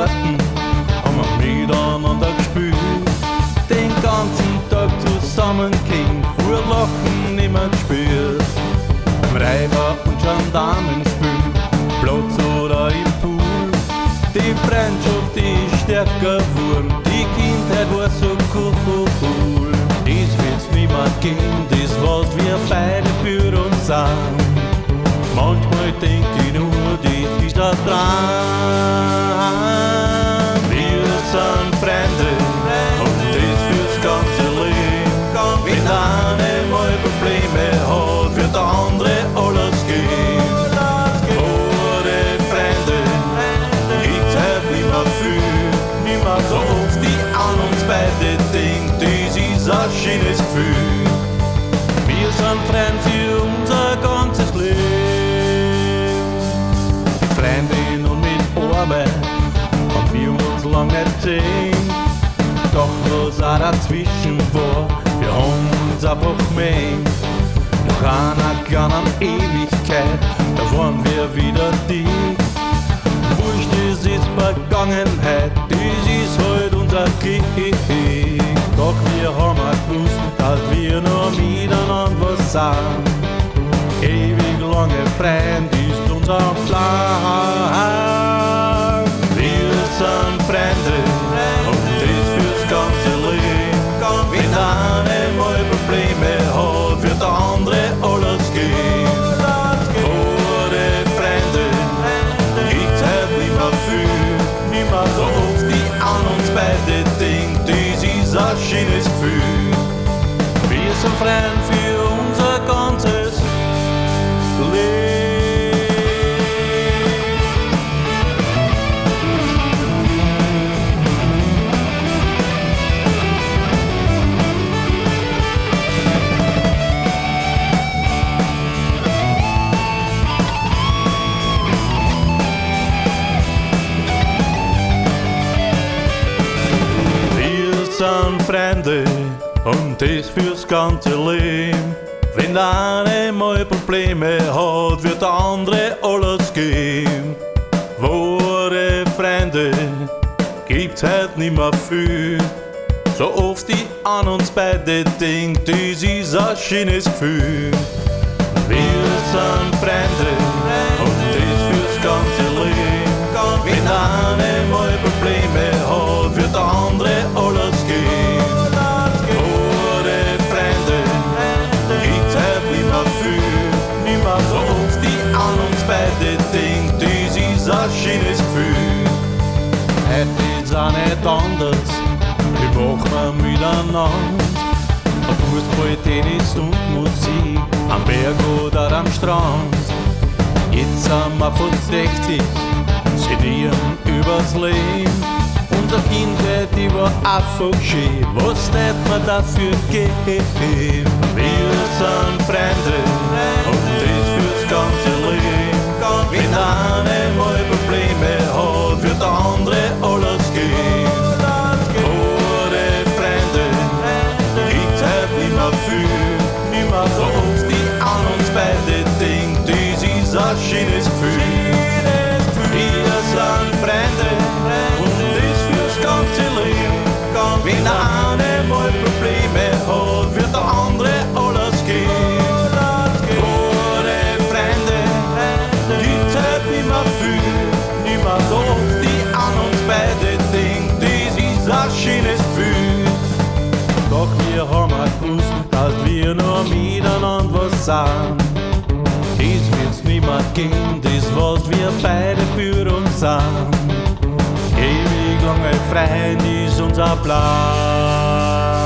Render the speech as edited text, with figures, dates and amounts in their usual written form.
Garten haben wir miteinander gespielt. Den ganzen Tag zusammen Kind, vor Lachen nimmer gespürt. Beim Reiber und Gendarmen spielen, Platz oder im Pool. Die Freundschaft ist stärker geworden, die Kindheit war so cool. Das wird's nimmer gehen, das was wir beide für uns sind. Manchmal denk ich nur, das ist ein Traum. Wir sind Freunde und das fürs ganze Leben. Wenn einer mal Probleme hat, wird der andere alles geben. Wahre Freunde, gibt's halt nimmer viel, nimmer so oft, die an uns beide denkt, das ist ein schönes Gefühl. Wir sind Freunde für unser ganzes Leben. Freundin und mit Arbeit haben wir uns lang nicht gesehen. Doch was auch dazwischen war, wir haben uns einfach gemeint. Nach einer kleinen Ewigkeit, da waren wir wieder die. Wurscht, das ist Vergangenheit, das ist halt unser Krieg. Doch wir haben auch gewusst, dass wir nur miteinander was sind. Ewig lange Freund ist unser Plan. Wir sind Freunde und das fürs ganze Leben. Wenn einer mal Probleme hat, wird der andere alles geben. Wahre Freunde, gibt's halt nimmer viel, nimmer so oft, die an uns beide denkt, das ist ein schönes Gefühl. Wir sind Freunde für unser ganzes Leben. Wir sind Freunde und das fürs ganze Leben. Wenn der eine mal Probleme hat, wird der andere alles geben. Wahre Freunde, gibt's halt nimmer viel. So oft die an uns beide denkt, das ist ein schönes Gefühl. Wir sind Freunde und das fürs ganze Leben. Wenn der eine mal Probleme hat, wird der andere alles geben. Wahre Freunde, gibt's halt nimmer viel, nimmer so oft, die an uns beide denkt, das ist ein schönes Gefühl. Heute ist auch nicht anders, wie machen wir miteinander? Auf Fußball, Tennis und Musik, am Berg oder am Strand. Jetzt sind wir von 60, sinnieren übers Leben. Unsere Kindheit, die war einfach schön, was nicht man dafür geben? Wir sind Freunde und das fürs ganze Leben. Wenn einer mal Probleme hat, wird der andere alles geben. Wahre Freunde, gibt's halt nimmer viel, nimmer so oft, die an uns beide denkt, das ist ein schönes Gefühl. Wir sind Freunde und das fürs ganze Leben. Wenn der eine mal Probleme hat, wird der andere alles geben. Wahre Freunde, gibt's halt nimmer viel, nimmer so oft, die an uns beide denkt, das ist ein schönes Gefühl. Doch wir haben auch gewusst, dass wir nur miteinander was sind. Das wird's nimmer gehen, das was wir beide für uns sind. Ewig lange Freund ist unser Plan.